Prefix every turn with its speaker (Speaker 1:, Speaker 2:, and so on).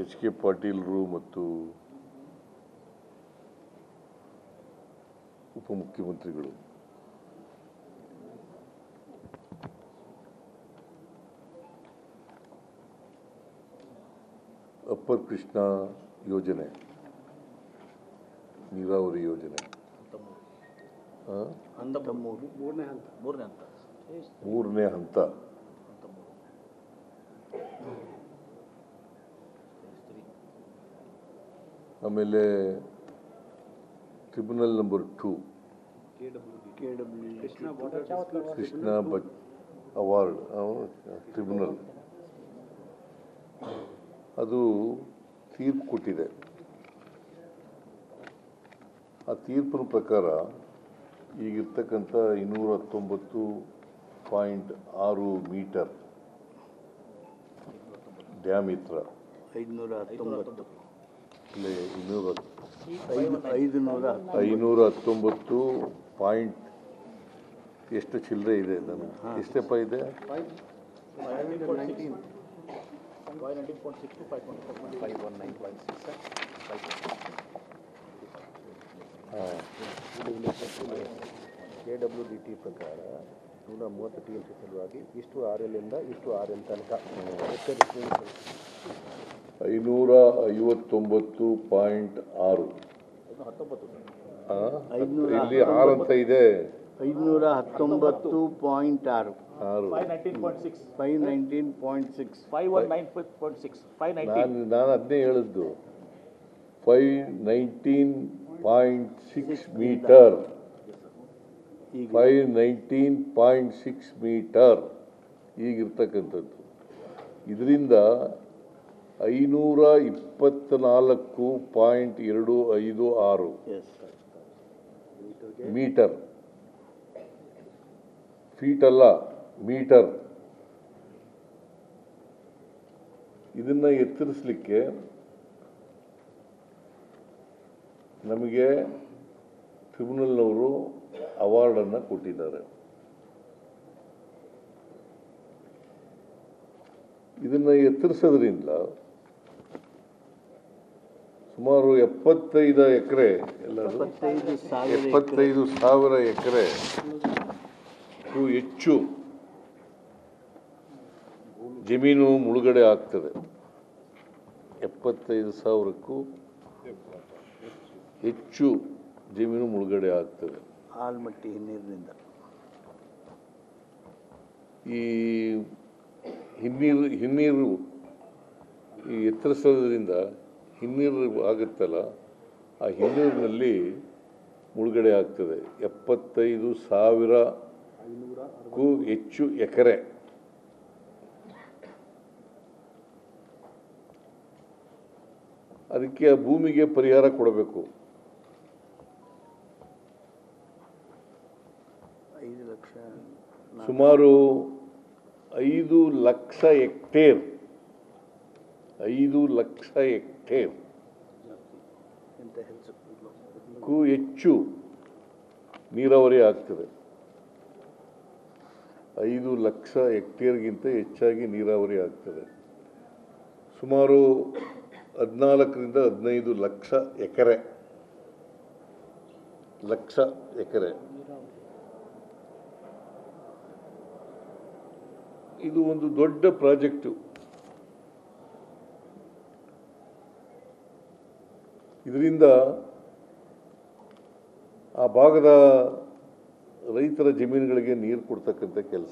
Speaker 1: H K ಪಾಟೀಲ್ರು ಮತ್ತು ಉಪಮುಖ್ಯಮಂತ್ರಿಗಳು upper Krishna ಯೋಜನೆ, ನೀರಾವರಿ ಯೋಜನೆ ಮೂರನೇ ಹಂತ ಆಮೇಲೆ tribunal number 2 Krishna award tribunal ಅದು ತೀರ್ಪು ಕೊಟ್ಟಿದೆ. ಆ ತೀರ್ಪಿನ ಪ್ರಕಾರ ಈಗಿರ್ತಕ್ಕಂಥ 219.6 ಮೀಟರ್ ಡ್ಯಾಮಿತ್ರ 519 ಪಾಯಿಂಟ್ ಎಷ್ಟು ಚಿಲ್ಲರೆ ಇದೆ, ನಾನು ಎಷ್ಟಪ್ಪ ಇದೆ,
Speaker 2: 519.6 ಪ್ರಕಾರ 130 TMC ಸಲುವಾಗಿ ಇಷ್ಟು RL ಇಂದ ಇಷ್ಟು RL ತನಕ
Speaker 1: 559.6 ಇಲ್ಲಿ 6 ಅಂತ ಇದೆ,
Speaker 2: 519.6
Speaker 1: ನಾನು ಅದನ್ನೇ ಹೇಳಿದ್ದು. 519.6 ಮೀಟರ್ 519.6 ಮೀಟರ್ ಈಗಿರ್ತಕ್ಕಂಥದ್ದು. ಇದರಿಂದ 524.256 ಮೀಟರ್, ಫೀಟ್ ಅಲ್ಲ ಮೀಟರ್. ಇದನ್ನು ಎತ್ತರಿಸಲಿಕ್ಕೆ ನಮಗೆ ಟ್ರಿಬ್ಯುನಲ್ನವರು ಅವಾರ್ಡನ್ನು ಕೊಟ್ಟಿದ್ದಾರೆ. ಇದನ್ನು ಎತ್ತರಿಸೋದ್ರಿಂದ ಸುಮಾರು 75 ಎಕರೆ 75,000 ಎಕರೆಗೂ ಹೆಚ್ಚು ಜಮೀನು ಮುಳುಗಡೆ ಆಗ್ತದೆ. 75,000ಕ್ಕೂ ಹೆಚ್ಚು ಜಮೀನು ಮುಳುಗಡೆ ಆಗ್ತದೆ
Speaker 2: ಆಲ್ಮಟ್ಟಿ ಹಿನ್ನೀರಿನಿಂದ.
Speaker 1: ಈ ಹಿನ್ನೀರು ಈ ಎತ್ತರಿಸೋದ್ರಿಂದ ಹಿನ್ನೀರು ಆಗುತ್ತಲ್ಲ, ಆ ಹಿನ್ನೀರಿನಲ್ಲಿ ಮುಳುಗಡೆ ಆಗ್ತದೆ. 75,000ಕ್ಕೂ ಹೆಚ್ಚು ಎಕರೆ. ಅದಕ್ಕೆ ಆ ಭೂಮಿಗೆ ಪರಿಹಾರ ಕೊಡಬೇಕು.
Speaker 2: 5 ಲಕ್ಷ
Speaker 1: ಸುಮಾರು 5 ಲಕ್ಷ ಹೆಕ್ಟೇರ್ 5 ಲಕ್ಷ ಹೆಕ್ಟೇರ್ಗೂ ಹೆಚ್ಚು ನೀರಾವರಿ ಆಗ್ತದೆ. 5 ಲಕ್ಷ ಹೆಕ್ಟೇರ್ಗಿಂತ ಹೆಚ್ಚಾಗಿ ನೀರಾವರಿ ಆಗ್ತದೆ. ಸುಮಾರು 14ರಿಂದ 15 ಲಕ್ಷ ಎಕರೆ. ಇದು ಒಂದು ದೊಡ್ಡ ಪ್ರಾಜೆಕ್ಟು. ಇದರಿಂದ ಆ ಭಾಗದ ರೈತರ ಜಮೀನುಗಳಿಗೆ ನೀರು ಕೊಡ್ತಕ್ಕಂಥ ಕೆಲಸ.